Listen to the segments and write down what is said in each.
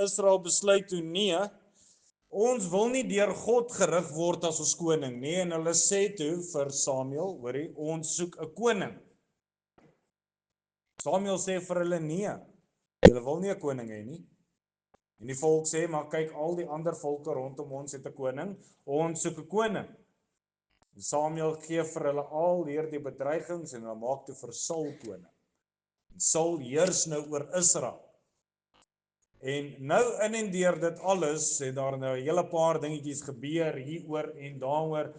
Israel besluit toe, nee, ons wil nie deur God gerig word as ons koning nie, en hulle sê toe vir Samuel, hoorie, ons soek 'n koning. Samuel sê vir hulle, nee, julle wil nie 'n koning hê nie. En die volk sê, maar kyk, al die ander volke rondom ons het 'n koning, ons soek 'n koning. En Samuel gee vir hulle al hierdie bedreigings en hulle maak toe vir Saul koning. En Saul heers nou oor Israel. En nou in en deur dit alles het daar nou 'n hele paar dingetjies gebeur hieroor en daaroor.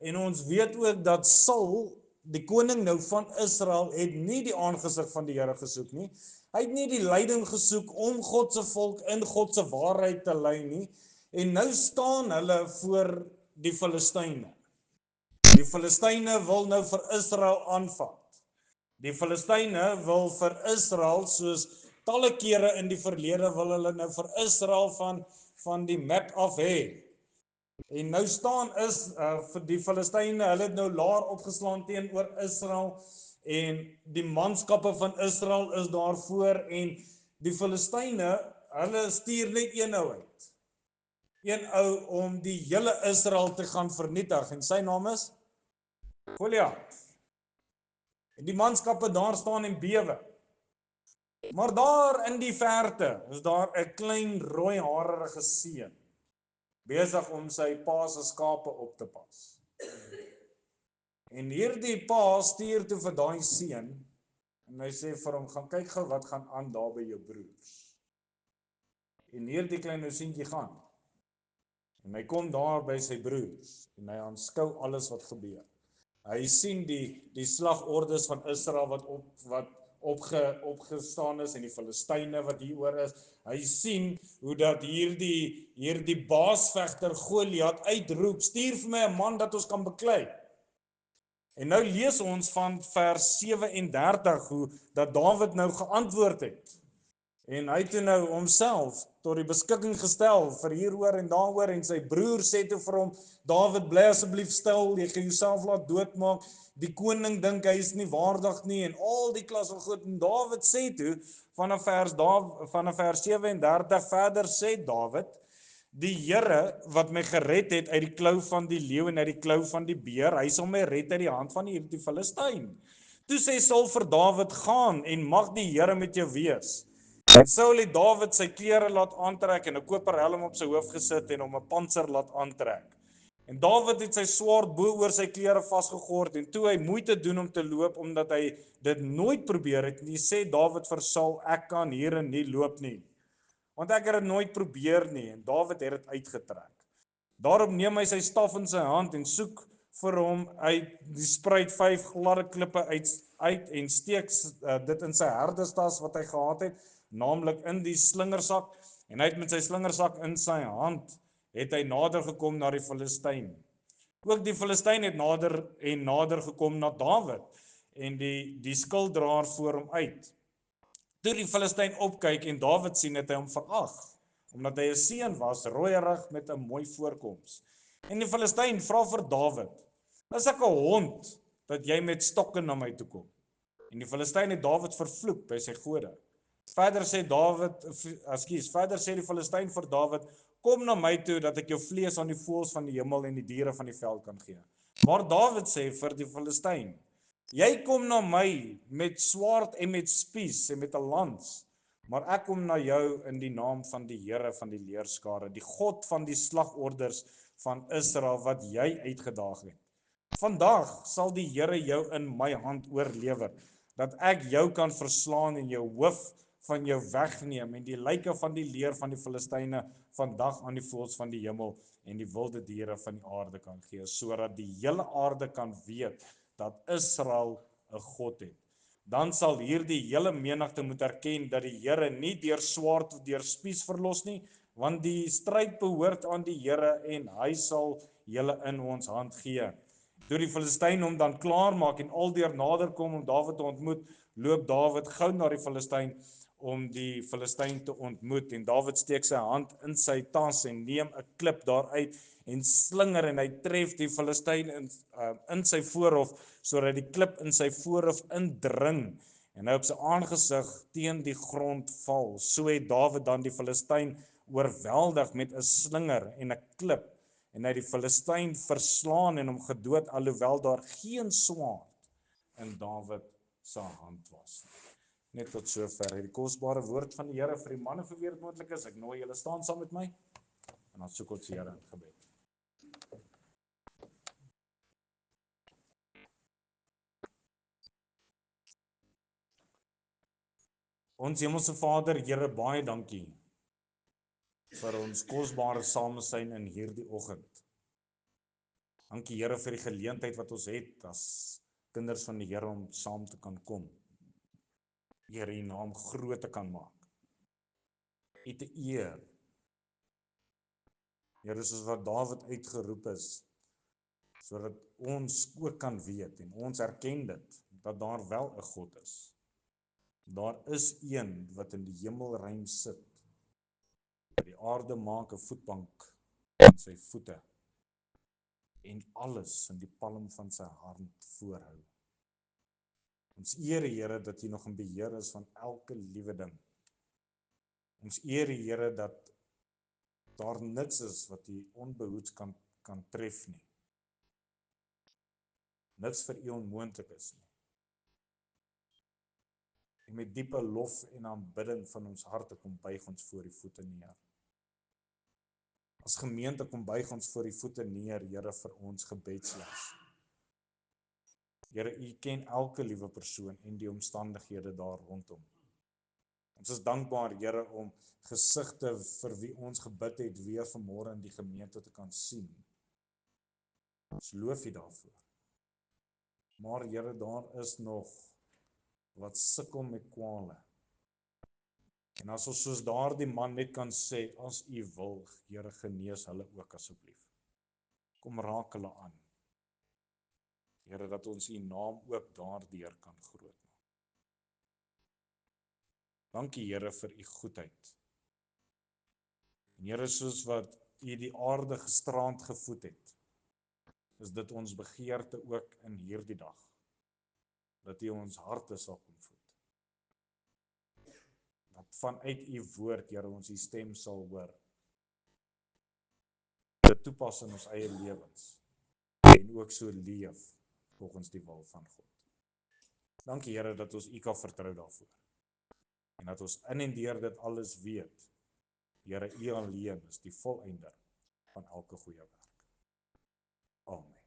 En ons weet ook dat Saul, die koning nou van Israel, het nie die aangesig van die Here gesoek nie. Hy het nie die leiding gesoek om God se volk in God se waarheid te lei nie. En nou staan hulle voor die Filistyne. Die Filistyne wil nou vir Israel aanvat. Die Filistyne wil vir Israel, soos talle kere in die verlede, wil hulle nou vir Israel van die map af hê. En nou staan vir die Filistyne, hulle het nou laar opgeslaan teenoor Israel, en die manskappe van Israel is daar voor, en die Filistyne, hulle stuur net een ou uit. Een ou om die hele Israel te gaan vernietig, en sy naam is Goliat. En die manskappe daar staan en bewe. Maar daar in die verte is daar 'n klein rooiharige seun, besig om sy pa se skape op te pas. En hierdie pa stuur toe vir daai seun, en hy sê vir hom, gaan kyk gou wat gaan aan daar by jou broers. En hierdie klein ou seentjie gaan. En hy kom daar by sy broers, en hy aanskou alles wat gebeur. Hy sien die slagordes van Israel wat opgestaan is, en die Filistyne wat hieroor is. Hy sien hoe dat hierdie baasvegter Goliat uitroep, stuur vir my 'n man dat ons kan beklei. En nou lees ons van vers 37 hoe dat Dawid nou geantwoord het. En hy het nou homself tot die beskikking gestel vir hieroor en daaroor, en sy broer sê toe vir hom, Dawid, bly asseblief stil, jy gaan jouself laat doodmaak, die koning dink hy is nie waardig nie, en al die klas van goed. En Dawid sê toe, vanaf vers 37 verder sê Dawid, die Here wat my gered het uit die klou van die leeu en uit die klou van die beer, hy sal my red uit die hand van hierdie Filistyn. Toe sê Saul vir Dawid, gaan en mag die Here met jou wees. En Saul het Dawid sy klere laat aantrek en 'n koperhelm op sy hoof gesit en hom 'n pantser laat aantrek. En Dawid het sy swaard bo oor sy klere vasgegord, en toe hy moeite doen om te loop omdat hy dit nooit probeer het nie, sê Dawid vir Saul, ek kan hierin nie loop nie, want ek het dit nooit probeer nie. En Dawid het dit uitgetrek. Daarop neem hy sy staf in sy hand en soek vir hom uit die spruit 5 gladde klippe uit en steek dit in sy herdestas wat hy gehad het, naamlik in die slingersak, en hy het met sy slingersak in sy hand, het hy nader gekom na die Filistyn. Ook die Filistyn het nader gekom na Dawid, en die skilddraer voor hom uit. Toe die Filistyn opkyk en Dawid sien, het hy hom verag, omdat hy 'n seun was, rooierig met 'n mooi voorkoms. En die Filistyn vra vir Dawid, is ek 'n hond, dat jy met stokke na my toe kom? En die Filistyn het Dawid vervloek by sy gode. Verder sê die Filistyn vir Dawid, kom na my toe, dat ek jou vlees aan die voëls van die hemel en die diere van die veld kan gee. Maar Dawid sê vir die Filistyn, jy kom na my met swaard en met spies en met 'n lans, maar ek kom na jou in die naam van die Here van die leerskare, die God van die slagorders van Israel wat jy uitgedaag het. Vandag sal die Here jou in my hand oorlewer, dat ek jou kan verslaan en jou hoof van jou wegneem, en die lyke van die leer van die Filistyne vandag aan die voëls van die hemel en die wilde diere van die aarde kan gee, sodat die hele aarde kan weet dat Israel 'n God het. Dan sal hierdie hele menigte moet erken dat die Here nie deur swaard of deur spies verlos nie, want die stryd behoort aan die Here en hy sal julle in ons hand gee. Toe die Filistyn hom dan klaar maak en aldeur nader kom om Dawid te ontmoet, loop Dawid gou na die Filistyn om die Filistyn te ontmoet, en Dawid steek sy hand in sy tas en neem 'n klip daaruit en slinger, en hy tref die Filistyn in sy voorhof, sodat die klip in sy voorhof indring, en hy op sy aangesig teen die grond val. So het Dawid dan die Filistyn oorweldig met 'n slinger en 'n klip, en hy het die Filistyn verslaan en hom gedood, alhoewel daar geen swaard in Dawid se hand was. Net tot sover hierdie kosbare woord van die Here vir die manne vir wie dit moontlik is. Ek nooi julle staan saam met my en dan soek ons die Here in gebed. Ons Hemelse Vader, Here, baie dankie vir ons kosbare samesyn in hierdie oggend. Dankie Here vir die geleentheid wat ons het as kinders van die Here om saam te kan kom. Here, U naam groot te kan maak. U te eer. Here, soos wat Dawid uitgeroep is, sodat ons ook kan weet en ons erken dit, dat daar wel 'n God is. Daar is een wat in die hemelruim sit, die aarde maak 'n voetbank aan sy voete en alles in die palm van sy hand voorhou. Ons eer die Here dat U nog in beheer is van elke liewe ding. Ons eer die Here dat daar niks is wat U onbehoeds kan tref nie. Niks vir U onmoontlik is nie. En met diepe lof en aanbidding van ons harte kom buig ons voor U voete neer. As gemeente kom buig ons voor U voete neer, Here, vir ons gebedsles. Here, U ken elke liewe persoon en die omstandighede daar rondom. Ons is dankbaar, Here, om gesigte vir wie ons gebid het weer vanmôre in die gemeente te kan sien. Ons loof U daarvoor. Maar Here, daar is nog wat sukkel met kwale. En as ons soos daardie man net kan sê, as U wil, Here, genees hulle ook asseblief. Kom raak hulle aan. Here, dat ons U naam ook daardeur kan groot maak. Dankie Here vir U goedheid. En Here, soos wat U die aarde gisterand gevoed het, is dit ons begeerte ook in hierdie dag, dat U ons harte sal kom voed. Dat vanuit U woord, Here, ons U stem sal hoor. Dit toepas in ons eie lewens en ook so leef volgens die wil van God. Dankie Here dat ons U kan vertrou daarvoor. En dat ons in en deur dit alles weet, Here, U alleen is die volëinder van elke goeie werk. Amen.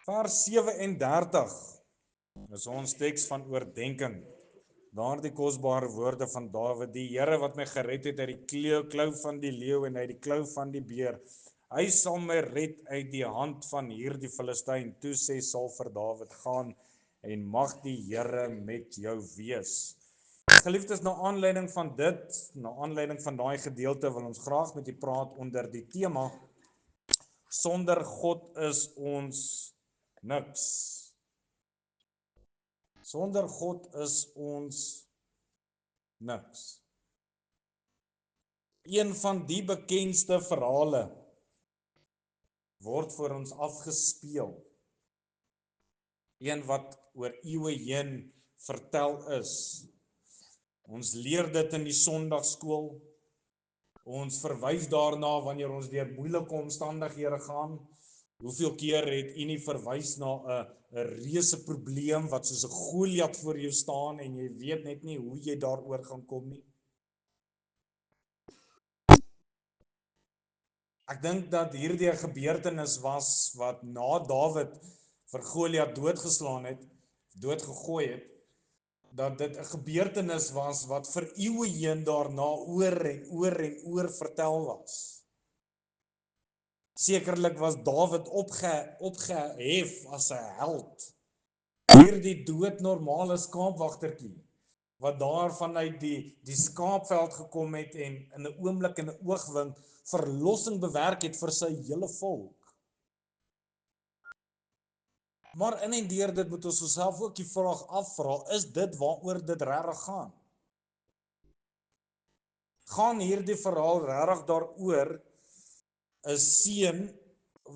Vers 37 is ons teks van oordeenking. Daardie kosbare woorde van Dawid: die Here wat my gered het uit die klou van die leeu en uit die klou van die beer. Hy sal my red uit die hand van hierdie Filistyn. Toe sê Saul vir Dawid: gaan en mag die Here met jou wees. Geliefdes, na aanleiding van dit, na aanleiding van daai gedeelte wil ons graag met u praat onder die tema: sonder God is ons niks. Sonder God is ons niks. Een van die bekendste verhale word vir ons afgespeel. Een wat oor eeue heen vertel is. Ons leer dit in die Sondagskool. Ons verwys daarna wanneer ons deur moeilike omstandighede gaan. Hoeveel keer het u nie verwys na 'n reuse probleem wat soos 'n Goliat voor jou staan en jy weet net nie hoe jy daaroor gaan kom nie? Ek dink dat hierdie 'n gebeurtenis was wat na Dawid vir Goliat doodgegooi het, dat dit 'n gebeurtenis was wat vir eeue heen daarna oor en oor vertel was. Sekerlik was Dawid opgehef as 'n held. Hierdie doodnormale skaapwagtertjie wat daar vanuit die skaapveld gekom het en in 'n oomblik en 'n oogwink verlossing bewerk het vir sy hele volk. Maar in en deur dit moet ons osself ook die vraag afvra: is dit waaroor dit regtig gaan? gaan hierdie verhaal regtig daaroor 'n seun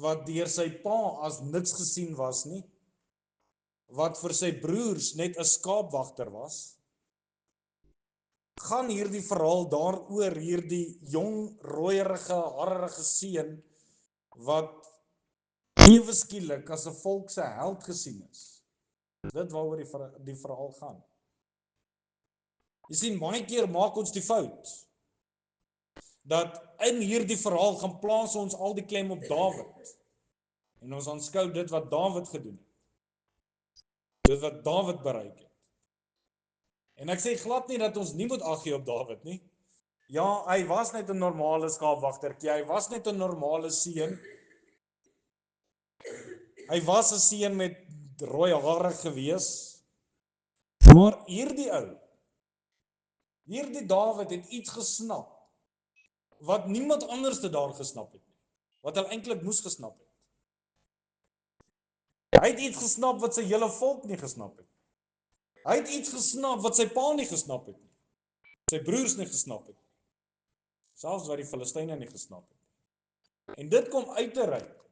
wat deur sy pa as niks gesien was nie, wat vir sy broers net 'n skaapwagter was? Gaan hierdie verhaal daaroor hierdie jong, rooierige, harige seun wat ewe skielik as 'n volk se held gesien is? Dit waaroor die verhaal gaan. Jy sien, baie keer maak ons die fout dat in hierdie verhaal gaan plaas ons al die klem op Dawid. En ons aanskou dit wat Dawid gedoen het. Dit wat Dawid bereik het. En ek sê glad nie dat ons nie moet ag gee op Dawid nie. Ja, hy was net 'n normale skaapwagtertjie, hy was net 'n normale seun. Hy was 'n seun met rooi hare gewees. Maar hierdie Dawid het iets gesnap wat niemand anders daar gesnap het nie, wat hy eintlik moes gesnap het. Hy het iets gesnap wat sy hele volk nie gesnap het. Hy het iets gesnap wat sy pa nie gesnap het nie, sy broers nie gesnap het nie, selfs wat die Filistyne nie gesnap het. En dit kom uit te reik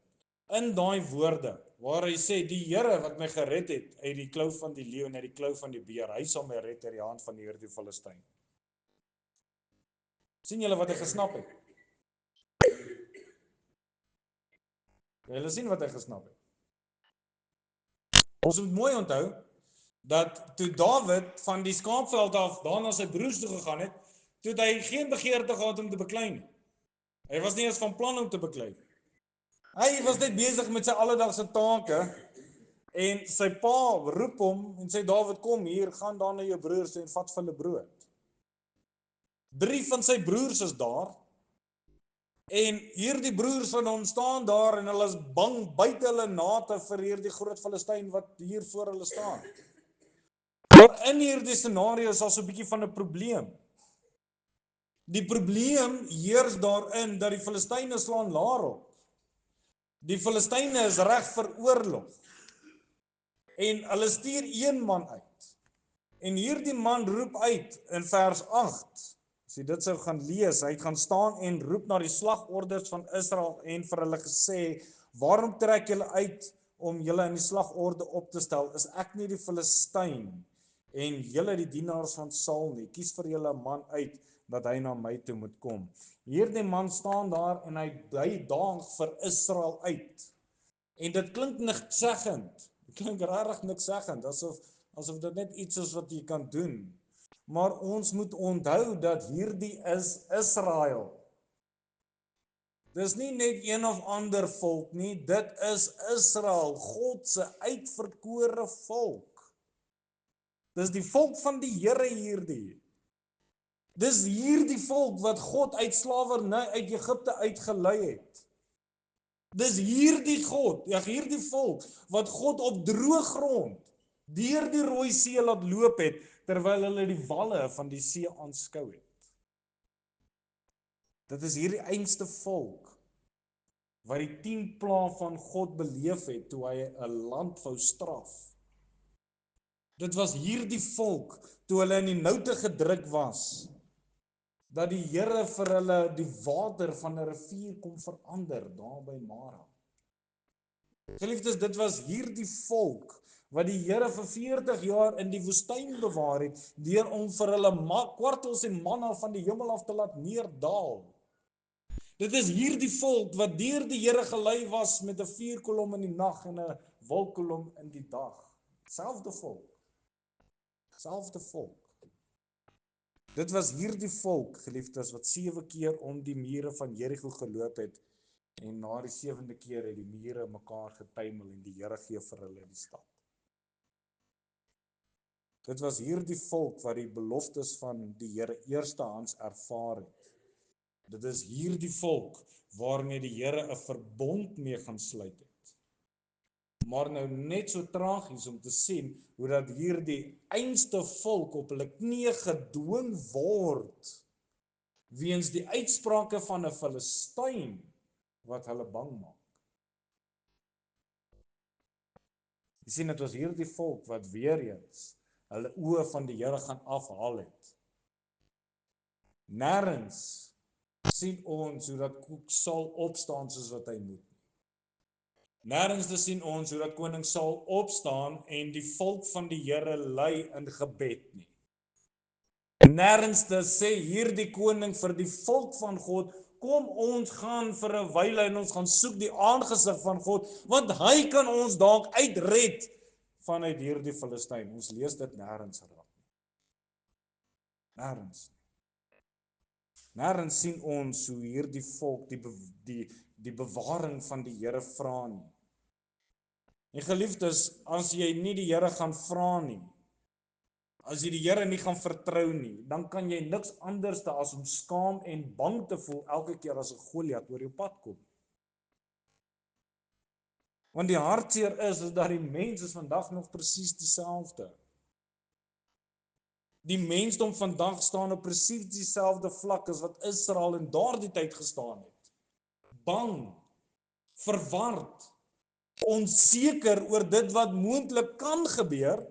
in daai woorde waar hy sê, die Here wat my gered het uit die klou van die leeu en uit die klou van die beer, hy sal my red uit die hand van hierdie Filistyn. Sien julle wat hy gesnap het? Julle sien wat hy gesnap het. Ons moet mooi onthou dat toe Dawid van die skaapveld af daarna sy broers toe gegaan het, toe het hy geen begeerte gehad om te beklei nie. Hy was nie eens van plan om te beklei. Hy was net besig met sy alledagse take en sy pa roep hom en sê, Dawid, kom hier, gaan dan na jou broers en vat vir hulle brood. 3 van sy broers is daar en hierdie broers van hom staan daar en hulle is bang buite hulle nate vir hierdie groot Filistyn wat hier voor hulle staan. Maar in hierdie scenario is daar so 'n bietjie van 'n probleem. Die probleem heers daarin dat die Filistyne slaan laar op. Die Filistyne is reg vir oorlog. En hulle stuur een man uit. En hierdie man roep uit in vers 8. As jy dit sou gaan lees, hy het gaan staan en roep na die slagorders van Israel en vir hulle gesê, waarom trek julle uit om julle in die slagorde op te stel? Is ek nie die Filistyn en julle die dienaars van Saul nie? Kies vir julle 'n man uit dat hy na my toe moet kom. Hierdie man staan daar en hy daag vir Israel uit. En dit klink nikszeggend. Dit klink regtig nikszeggend, asof dit net iets is wat jy kan doen. Maar ons moet onthou dat hierdie is Israel. Dis nie net een of ander volk nie, dit is Israel, God se uitverkore volk. Dis die volk van die Here hierdie. Dis hierdie volk wat God uit slawerny uit Egipte uitgelei het. Dis hierdie hierdie volk wat God op droë grond deur die Rooi See laat loop het terwyl hulle die walle van die see aanskou het. Dit is hierdie einste volk wat die 10 plaae van God beleef het toe hy 'n land wou straf. Dit was hierdie volk toe hulle in die noute gedruk was, dat die Here vir hulle die water van 'n rivier kom verander daar by Mara. Geliefdes, dit was hierdie volk wat die Here vir 40 jaar in die woestyn bewaar het deur om vir hulle kwartels en manna van die hemel af te laat neerdaal. Dit is hierdie volk wat deur die Here gelei was met 'n vuurkolom in die nag en 'n wolkkolom in die dag. Selfde volk. Selfde volk. Dit was hierdie volk, geliefdes, wat 7 keer om die mure van Jerigo geloop het en na die 7de keer het die mure mekaar getuimel en die Here gee vir hulle die stad. Dit was hierdie volk wat die beloftes van die Here eerstehands ervaar het. Dit is hierdie volk waarmee die Here 'n verbond mee gaan sluit het. Maar nou net so tragies om te sien hoe dat hierdie einste volk op hulle knieë gedwing word weens die uitsprake van 'n Filistyn wat hulle bang maak. Jy sien, dit was hierdie volk wat weer eens hulle oë van die Here gaan afhaal het. Nêrens sien ons hoe dat Saul opstaan soos wat hy moet. Nêrens sien ons hoe dat koning Saul opstaan en die volk van die Here lei in gebed nie. Nêrens sê hierdie koning vir die volk van God, kom ons gaan vir 'n wyle en ons gaan soek die aangesig van God, want hy kan ons dalk uitred vanuit hierdie Filistyn. Ons lees dit nêrens raak. Nêrens. Nêrens sien ons hoe hierdie volk die bewaring van die Here vra nie. En geliefdes, as jy nie die Here gaan vra nie, as jy die Here nie gaan vertrou nie, dan kan jy niks anders as om skaam en bang te voel elke keer as 'n Goliat oor jou pad kom. Want die hartseer is dat die mens is vandag nog presies dieselfde. Die mensdom vandag staan op presies dieselfde vlak as wat Israel in daardie tyd gestaan het. Bang, verward, onseker oor dit wat moontlik kan gebeur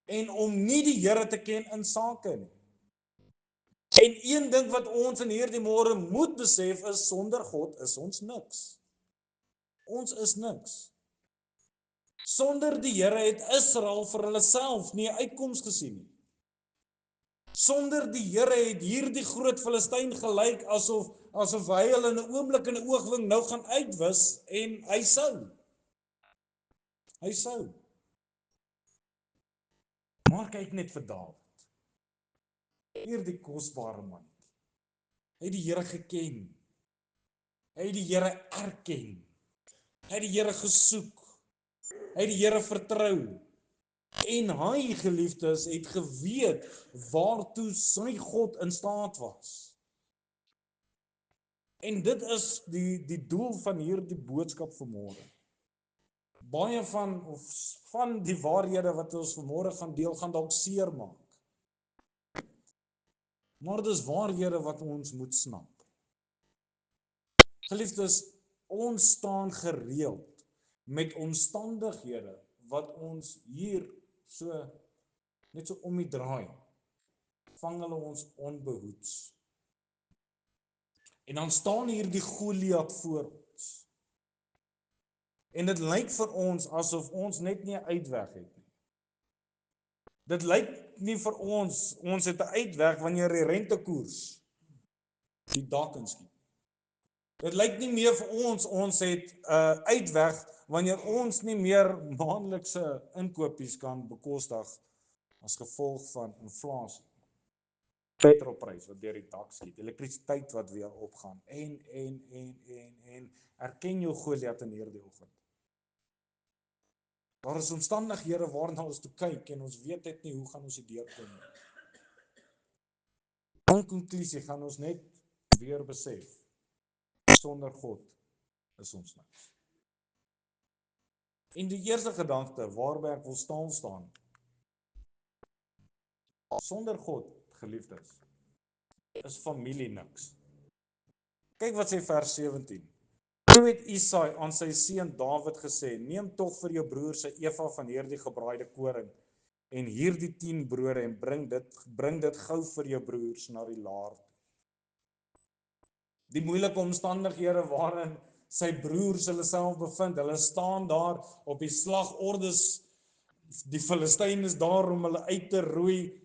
en om nie die Here te ken in sake nie. En een ding wat ons in hierdie môre moet besef is, sonder God is ons niks. Ons is niks. Sonder die Here het Israel vir hulle self nie 'n uitkoms gesien nie. Sonder die Here het hierdie groot Filistyn gelyk asof hy hulle in 'n oomblik in 'n oogwink nou gaan uitwis en hy sou. Maar kyk net vir Dawid. Hierdie kosbare man. Hy het die Here geken. Hy het die Here erken. Hy het die Here gesoek. Hy het die Here vertrou. En hy, geliefdes, het geweet waartoe sy God in staat was. En dit is die doel van hierdie boodskap vanmôre. Baie van die waarhede wat ons vanmôre gaan deel, gaan dalk seermaak. Maar dis waarhede wat ons moet snap. Geliefdes, ons staan gereeld met omstandighede wat ons hier net so om die draai, vang hulle ons onbehoeds. En dan staan hier die Goliat voor ons. En dit lyk vir ons asof ons net nie 'n uitweg het nie. Dit lyk nie vir ons het 'n uitweg wanneer die rentekoers die dak inskiet. Dit lyk nie meer vir ons het 'n uitweg wanneer ons nie meer maandelikse inkopies kan bekostig as gevolg van inflasie. Petrolprys wat deur die dak skiet, elektrisiteit wat weer opgaan en erken jou Goliat in hierdie oggend. Daar is omstandighede waarna ons toe kyk en ons weet net nie hoe gaan ons hierdeur kom nie. In konklusie gaan ons net weer besef, sonder God is ons niks. En die eerste gedagte waarby ek wil staan, sonder God, geliefdes, is familie niks. Kyk wat sê vers 17. Toe het Isaai aan sy seun Dawid gesê, neem tog vir jou broer sy efa van hierdie gebraaide koring en hierdie 10 brode en bring dit gou vir jou broers na die laar. Die moeilike omstandighede waarin sy broers hulle self bevind, hulle staan daar op die slagordes, die Filistyn is daar om hulle uit te roei.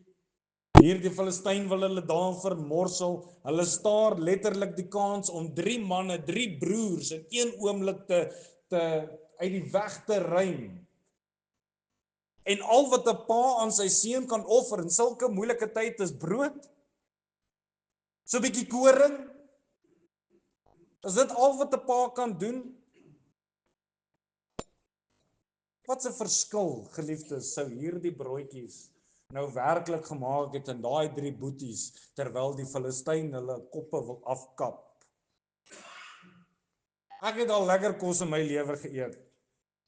Hierdie Filistyn wil hulle daar vermorsel. Hulle staar letterlik die kans om 3 manne, 3 broers in een oomblik te uit die weg te ruim. En al wat 'n pa aan sy seun kan offer in sulke moeilike tyd is brood. So 'n bietjie koring. Is dit al wat 'n pa kan doen? Wat 'n verskil, geliefdes, sou hierdie broodjies nou werklik gemaak het in daai 3 boeties, terwyl die Filistyn hulle koppe wil afkap. Ek het al lekker kos in my lewe geëet,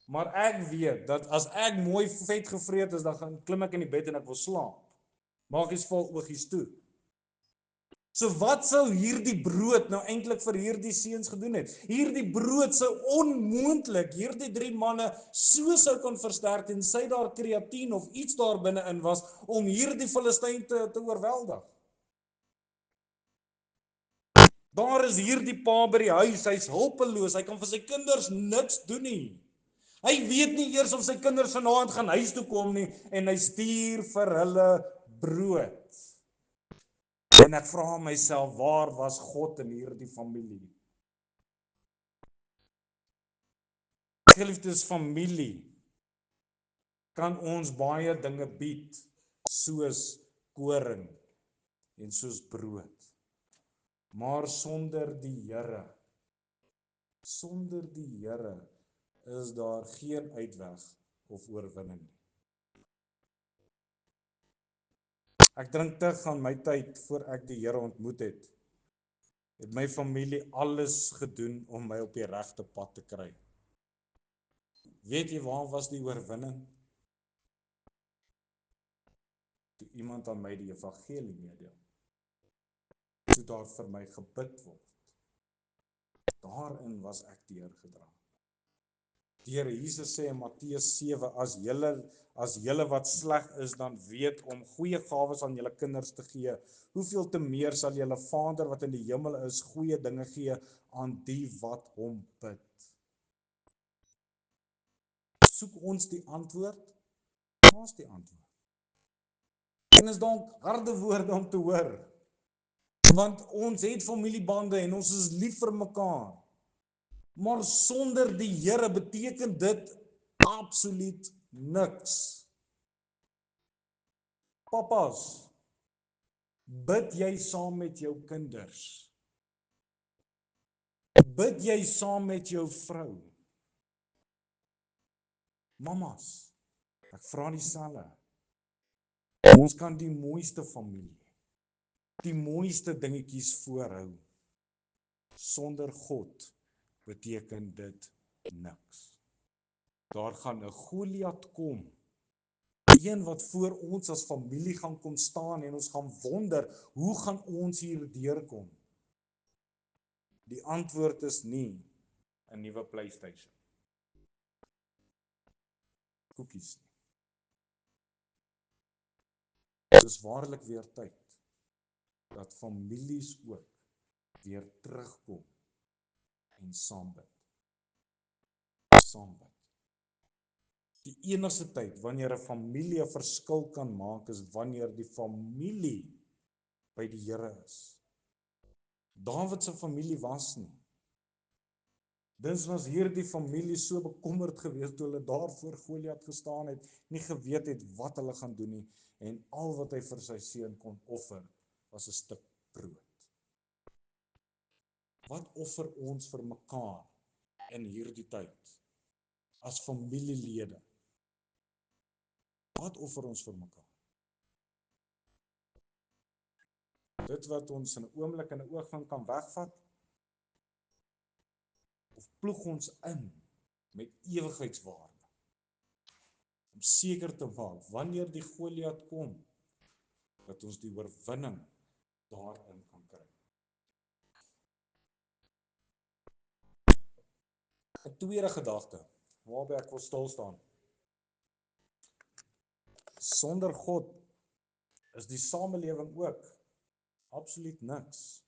maar ek weet dat as ek mooi vet gevreet is, dan gaan klim ek in die bed en ek wil slaap. Maak eens vol oogies toe. So wat sou hierdie brood nou eintlik vir hierdie seuns gedoen het? Hierdie brood sou onmoontlik hierdie 3 manne so sou kon versterk en sy daar kreatien of iets daar binne-in was om hierdie Filistyn te oorweldig. Daar is hierdie pa by die huis, hy's hulpeloos, hy kan vir sy kinders niks doen nie. Hy weet nie eers of sy kinders vanaand gaan huis toe kom nie en hy stuur vir hulle brood. En ek vra myself, waar was God in hierdie familie? Geliefdes, familie kan ons baie dinge bied, soos koring en soos brood. Maar sonder die Here is daar geen uitweg of oorwinning nie. Ek dink terug aan my tyd voor ek die Here ontmoet het. Het my familie alles gedoen om my op die regte pad te kry. Weet jy waar was die oorwinning? Toe iemand aan my die evangelie meedeel. Toe daar vir my gebid word. Daarin was ek deurgedra. Die Here Jesus sê in Matteus 7, as julle wat sleg is, dan weet om goeie gawes aan julle kinders te gee, hoeveel te meer sal julle Vader wat in die hemel is, goeie dinge gee aan die wat hom bid. Soek ons die antwoord? Waar is die antwoord? En is dalk harde woorde om te hoor, want ons het familiebande en ons is lief vir mekaar. Maar sonder die Here beteken dit absoluut niks. Papas, bid jy saam met jou kinders? Bid jy saam met jou vrou? Mamas, ek vra dieselfde. Ons kan die mooiste familie, die mooiste dingetjies voorhou. Sonder God beteken dit niks. Daar gaan 'n Goliat kom, een wat voor ons as familie gaan kom staan en ons gaan wonder, hoe gaan ons hier deurkom? Die antwoord is nie 'n nuwe PlayStation. Koekies nie. Dit is waarlik weer tyd dat families ook weer terugkom en saam bid. Die enigste tyd wanneer 'n familie 'n verskil kan maak is wanneer die familie by die Here is. Dawid se familie was nie. Dis was hierdie familie so bekommerd geweest toe hulle daar voor Goliat gestaan het, nie geweet het wat hulle gaan doen nie, en al wat hy vir sy seun kon offer was 'n stuk brood. Wat offer ons vir mekaar in hierdie tyd as familielede? Wat offer ons vir mekaar? Dit wat ons in 'n oomblik en 'n oogwink kan wegvat, of ploeg ons in met ewigheidswaarde om seker te maak wanneer die Goliat kom dat ons die oorwinning daarin kan kry. 'n Tweede gedagte waarby ek wil stil staan. Sonder God is die samelewing ook absoluut niks.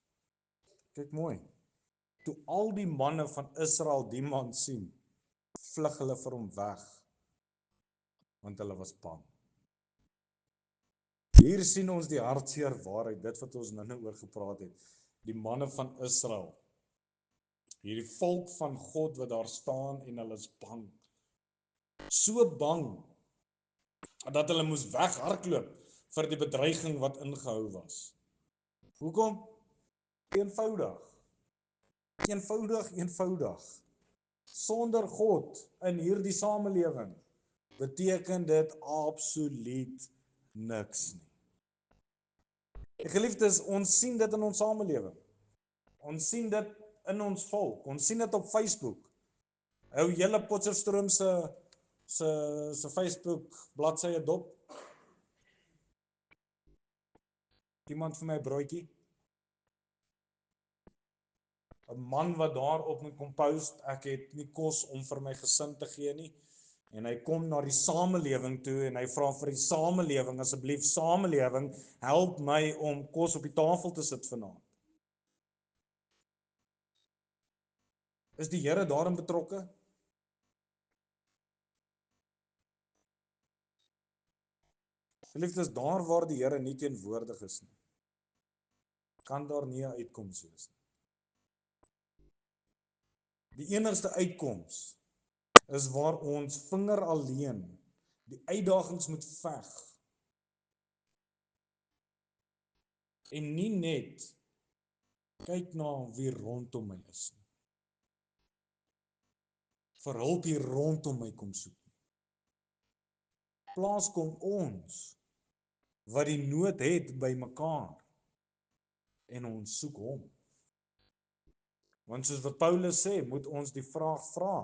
Kyk mooi. Toe al die manne van Israel die man sien, vlug hulle vir hom weg, want hulle was bang. Hier sien ons die hartseer waarheid, dit wat ons nou oor gepraat het. Die manne van Israel, hierdie volk van God wat daar staan en hulle is bang. So bang, dat hulle moes weghardloop vir die bedreiging wat ingehou was. Hoekom? Eenvoudig. Sonder God in hierdie samelewing beteken dit absoluut niks nie. Geliefdes, ons sien dit in ons samelewing. Ons sien dit in ons volk. Ons sien dit op Facebook. Hou julle Potchefstroom se Facebook bladsye dop. Iemand vir my 'n broodjie? 'n Man wat daarop moet kom post, ek het nie kos om vir my gesin te gee nie. En hy kom na die samelewing toe en hy vra vir die samelewing, asseblief samelewing, help my om kos op die tafel te sit vanaand. Is die Here daarin betrokke? Geliefdes, daar waar die Here nie teenwoordig is nie, kan daar nie 'n uitkoms wees nie. Die enigste uitkoms is waar ons vinger alleen die uitdagings moet veg en nie net kyk na wie rondom my is nie. Vir hulp hier rondom my kom soek. Plaas kom ons wat die nood het by mekaar en ons soek hom. Want soos wat Paulus sê, moet ons die vraag vra,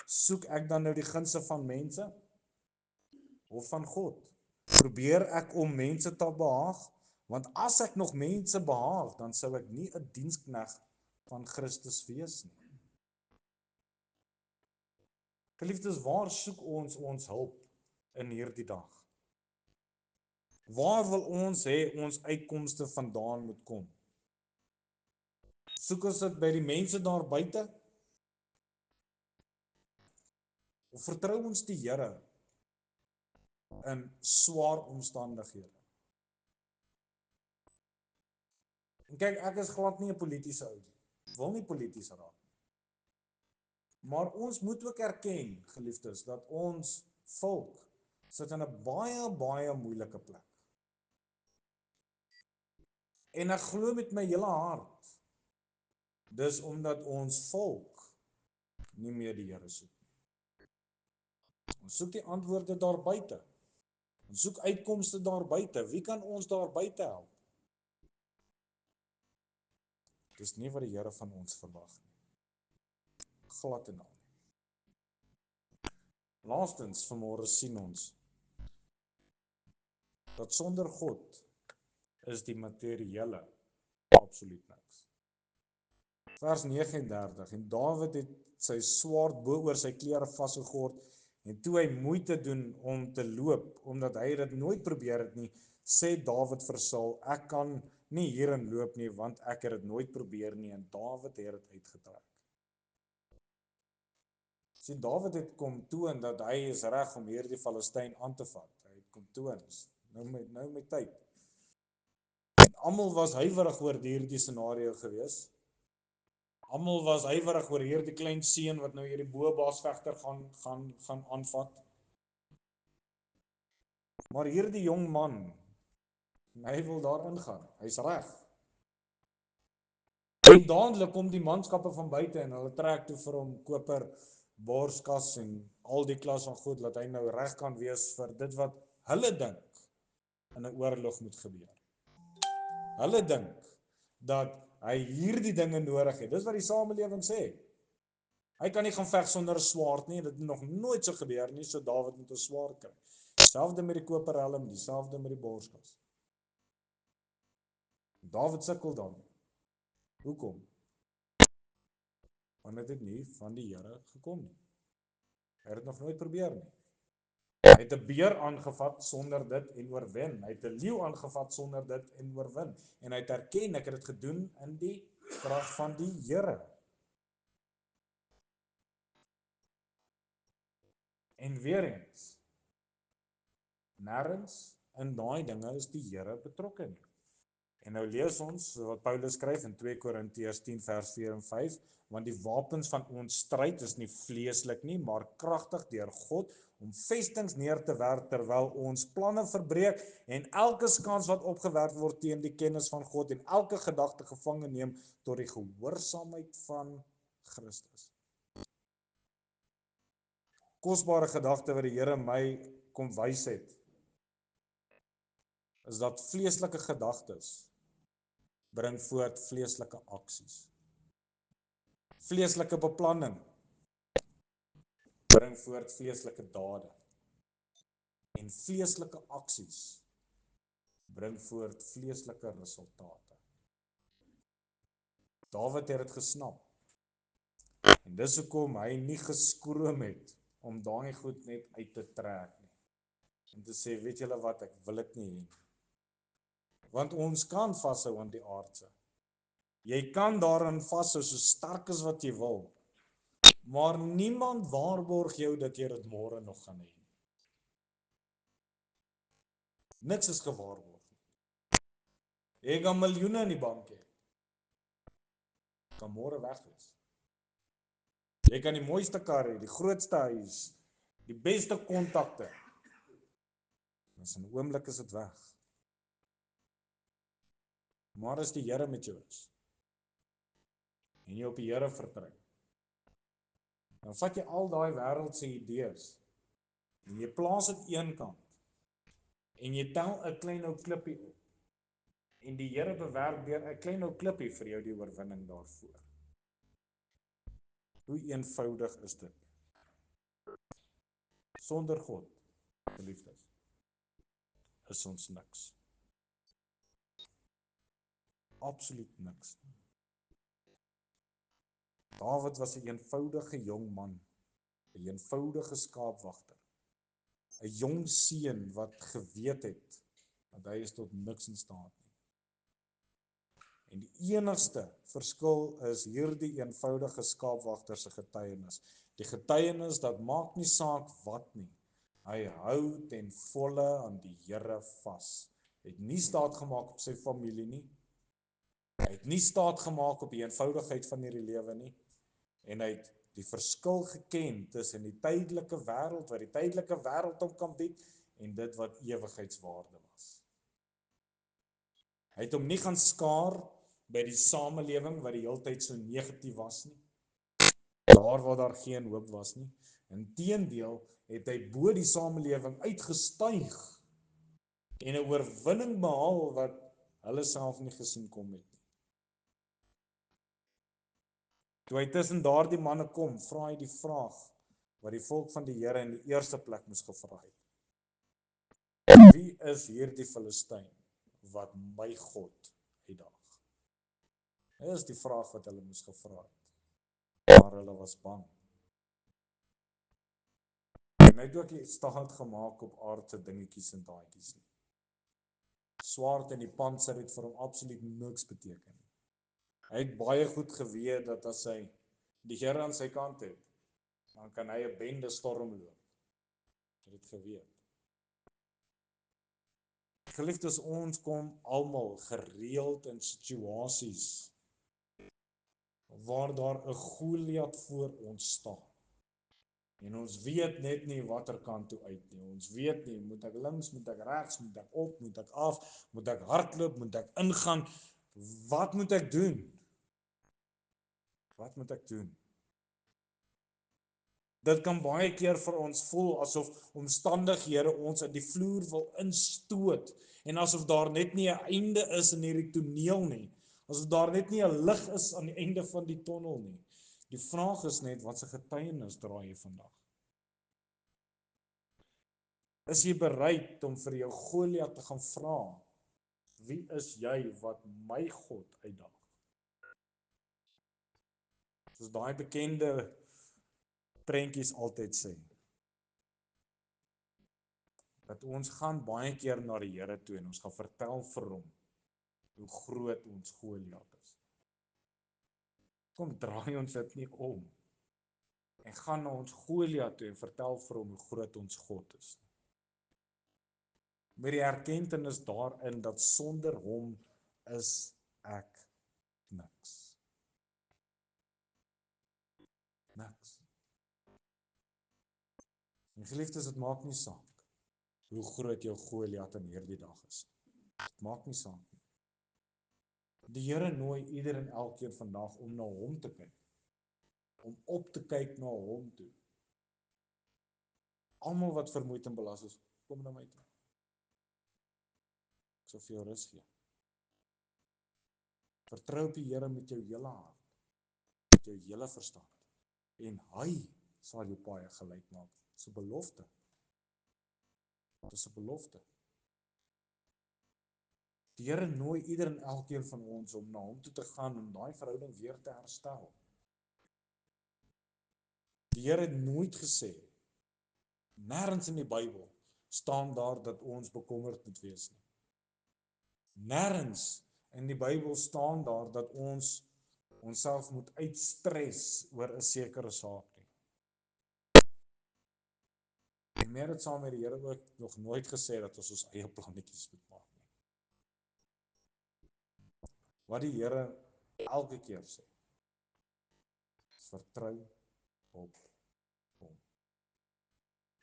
soek ek dan nou die gunste van mense of van God? Probeer ek om mense te behaag? Want as ek nog mense behaag, dan sou ek nie 'n dienskneg van Christus wees nie. Geliefdes, waar soek ons hulp in hierdie dag? Waar wil ons hê ons uitkomste vandaan moet kom? Soek ons dit by die mense daar buite? Of vertrou ons die Here in swaar omstandighede? En kyk, ek is glad nie 'n politiese ou nie. Ek wil nie polities raak nie. Maar ons moet ook erken, geliefdes, dat ons volk sit in 'n baie moeilike plek. En ek glo met my hele hart, dis omdat ons volk nie meer die Here soek nie. Ons soek die antwoorde daar buite. Ons soek uitkomste daar buite. Wie kan ons daar buite help? Dis nie wat die Here van ons verwag nie. Glad en al. Laastens, vanmôre sien ons dat sonder God is die materiële absoluut niks. Vers 39, en Dawid het sy swaard bo oor sy klere vasgegord, en toe hy moeite doen om te loop, omdat hy dit nooit probeer het nie, sê Dawid vir Saul, ek kan nie hierin loop nie, want ek het dit nooit probeer nie, en Dawid het dit uitgetrek. Sien, Dawid het kom toon dat hy is reg om hierdie Filistyn aan te vat. Hy het kom toon, nou met tyd. En almal was huiwerig oor hierdie scenario gewees. Almal was huiwerig oor hierdie klein seun wat nou hierdie boebaasvegter gaan aanvat. Maar hierdie jong man, hy wil daar ingaan. Hy's reg. En dadelik kom die manskappe van buite en hulle trek toe vir hom koper, borskas en al die klas van goed, dat hy nou reg kan wees vir dit wat hulle dink in 'n oorlog moet gebeur. Hulle dink dat hy hierdie dinge nodig het. Dis wat die samelewing sê. Hy kan nie gaan veg sonder 'n swaard nie, dit het nog nooit so gebeur nie, so Dawid moet 'n swaard kry. Dieselfde met die koperhelm, dieselfde met die borskas. Dawid sukkel dan. Hoekom? Want dit het nie van die Here gekom nie. Hy het dit nog nooit probeer nie. Hy het 'n beer aangevat sonder dit en oorwin. Hy het 'n leeu aangevat sonder dit en oorwin. En hy het erken, ek het dit gedoen in die krag van die Here. En weer eens, nêrens in daai dinge is die Here betrokke nie. En nou lees ons wat Paulus skryf in 2 Korintiërs 10 vers 4 en 5, want die wapens van ons stryd is nie vleeslik nie, maar kragtig deur God om vestings neer te werp terwyl ons planne verbreek en elke skans wat opgewerp word teen die kennis van God en elke gedagte gevange neem tot die gehoorsaamheid van Christus. Kosbare gedagte wat die Here my kom wys het, is dat vleeslike gedagtes bring voort vleeslike aksies. Vleeslike beplanning bring voort vleeslike dade. En vleeslike aksies bring voort vleeslike resultate. Dawid het dit gesnap. En dis hoekom hy nie geskroom het om daai goed net uit te trek nie. En te sê, weet julle wat, ek wil dit nie hê nie. Want ons kan vashou aan die aardse. Jy kan daarin vashou so sterk as wat jy wil. Maar niemand waarborg jou dat jy dit môre nog gaan hê. Niks is gewaarborg. Jy kan miljoene in die bank hê. Kan môre weg wees. Jy kan die mooiste kar hê, die grootste huis, die beste kontakte. Ons in 'n oomblik is dit weg. Maar as die Here met jou is en jy op die Here vertrou, dan vat jy al daai wêreldse idees en jy plaas dit eenkant en jy tel 'n klein ou klippie op. En die Here bewerk deur 'n klein ou klippie vir jou die oorwinning daarvoor. Hoe eenvoudig is dit? Sonder God, geliefdes, is ons niks. Absoluut niks. Dawid was 'n eenvoudige jong man, 'n eenvoudige skaapwagter, 'n jong seun wat geweet het dat hy is tot niks in staat nie. En die enigste verskil is hierdie eenvoudige skaapwagter se getuienis. Die getuienis dat maak nie saak wat nie. Hy hou ten volle aan die Here vas. Hy het nie staat gemaak op sy familie nie. Hy het nie staat gemaak op die eenvoudigheid van hierdie lewe nie. En hy het die verskil geken tussen die tydelike wêreld wat die tydelike wêreld hom kan bied en dit wat ewigheidswaarde was. Hy het hom nie gaan skaar by die samelewing wat die heeltyd so negatief was nie. Daar waar daar geen hoop was nie. Inteendeel het hy bo die samelewing uitgestyg en 'n oorwinning behaal wat hulle self nie gesien kom het nie. Toe hy tussen daardie manne kom, vra hy die vraag wat die volk van die Here in die eerste plek moes gevra het. Wie is hierdie Filistyn wat my God uitdaag? Dit is die vraag wat hulle moes gevra het. Maar hulle was bang. En hy het ook nie staat gemaak op aardse dingetjies en daadjies nie. Swaard en die pantser het vir hom absoluut niks beteken. Hy het baie goed geweet dat as hy die Here aan sy kant het, dan kan hy 'n bende stormloop. Hy het geweet. Geliefdes, ons kom almal gereeld in situasies waar daar 'n Goliat voor ons staan. En ons weet net nie watter kant toe uit nie. Ons weet nie, moet ek links, moet ek regs, moet ek op, moet ek af, moet ek hardloop, moet ek ingaan? Wat moet ek doen? Wat moet ek doen? Dit kan baie keer vir ons voel asof omstandighede ons in die vloer wil instoot en asof daar net nie 'n einde is in hierdie toneel nie. Asof daar net nie 'n lig is aan die einde van die tonnel nie. Die vraag is net, wat se getuienis dra jy vandag? Is jy bereid om vir jou Goliat te gaan vra, wie is jy wat my God uitdaag? Soos daai bekende prentjies altyd sê, dat ons gaan baie keer na die Here toe en ons gaan vertel vir hom hoe groot ons Goliat is. Kom draai ons dit nie om en gaan na ons Goliat toe en vertel vir hom hoe groot ons God is. Met die erkenning daarin dat sonder hom is ek niks. Niks. En geliefdes, dit maak nie saak hoe groot jou Goliat in hierdie dag is. Dit maak nie saak nie. Die Here nooi ieder en elkeen vandag om na hom te kyk. Om op te kyk na hom toe. Almal wat vermoeid en belas is, kom na my toe. Ek sal vir jou rus gee. Vertrou op die Here met jou hele hart, met jou hele verstand. En hy sal jou paaie gelyk maak. Dis 'n belofte. Dis 'n belofte. Die Here nooi ieder en elkeen van ons om na hom toe te gaan om daai verhouding weer te herstel. Die Here het nooit gesê, nêrens in die Bybel staan daar dat ons bekommerd moet wees nie. Nêrens in die Bybel staan daar dat ons onsself moet uitstres oor 'n sekere saak nie. En meer het saam met die Here ook nog nooit gesê dat ons eie plannetjies moet maak nie. Wat die Here elke keer sê, vertrou op hom.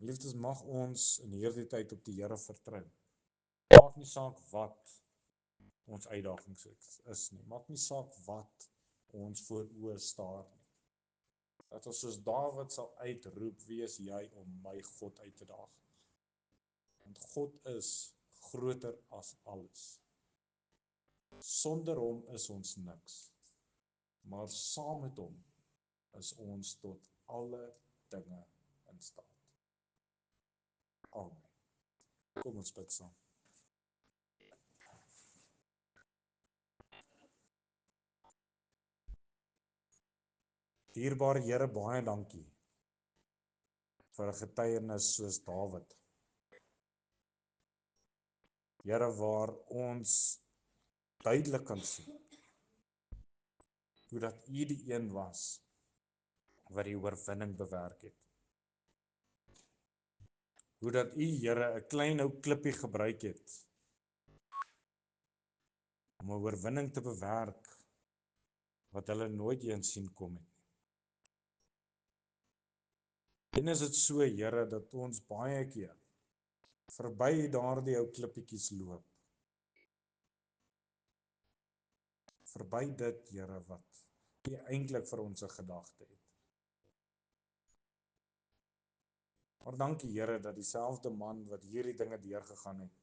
Liefdes, mag ons in hierdie tyd op die Here vertrou. Maak nie saak wat ons uitdagings is nie. Maak nie saak wat ons voor oë staar nie. Dat ons soos Dawid sal uitroep, wie is jy om my God uit te daag? Want God is groter as alles. Sonder hom is ons niks. Maar saam met hom is ons tot alle dinge in staat. Amen. Kom ons bid saam. Dierbare Here, baie dankie vir 'n getuienis soos Dawid. Here, waar ons duidelik kan sien hoe dat U die een was wat die oorwinning bewerk het. Hoe dat U, Here, 'n klein ou klippie gebruik het om 'n oorwinning te bewerk wat hulle nooit eens sien kom het. En is dit so, Here, dat ons baie keer verby daardie ou klippietjies loop. Verby dit, Here, wat U eintlik vir ons 'n gedagte het. Maar dankie, Here, dat dieselfde man wat hierdie dinge deurgegaan het,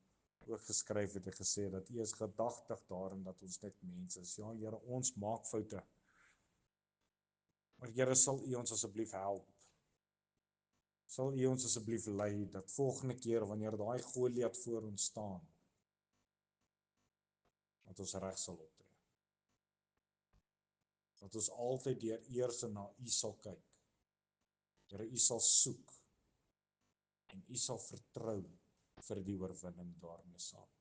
ook geskryf het en gesê dat U is gedagtig daarin dat ons net mense is. Ja, Here, ons maak foute. Maar Here, sal U ons asseblief help? Sal U ons asseblief lei dat volgende keer wanneer daai Goliat voor ons staan, dat ons reg sal optree. Dat ons altyd deur eers na U sal kyk. Here, U sal soek en U sal vertrou vir die oorwinning daarmee saam.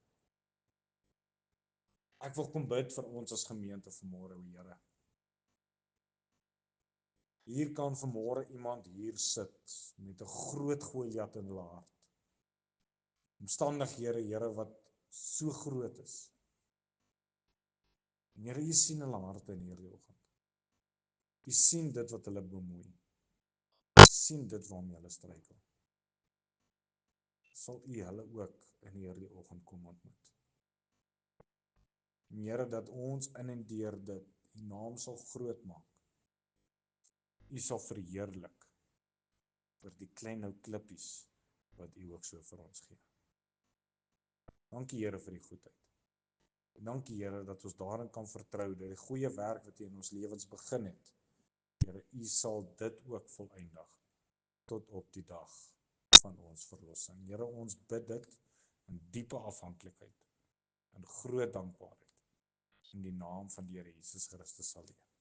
Ek wil kom bid vir ons as gemeente vanmôre, o Here. Hier kan vanmôre iemand hier sit met 'n groot Goliat in hulle hart. Omstandighede, Here, wat so groot is. En Here, U sien hulle harte in hierdie oggend. U sien dit wat hulle bemoei. U sien dit waarmee hulle struikel. Sal U hulle ook in hierdie oggend kom ontmoet. En Here, dat ons in en deur dit U naam sal groot maak. U sal verheerlik vir die klein ou klippies wat U ook so vir ons gee. Dankie, Here, vir die goedheid. En dankie, Here, dat ons daarin kan vertrou dat die goeie werk wat U in ons lewens begin het, Here, U sal dit ook volëindig tot op die dag van ons verlossing. Here, ons bid dit in diepe afhanklikheid, in groot dankbaarheid, in die naam van die Here Jesus Christus alleen.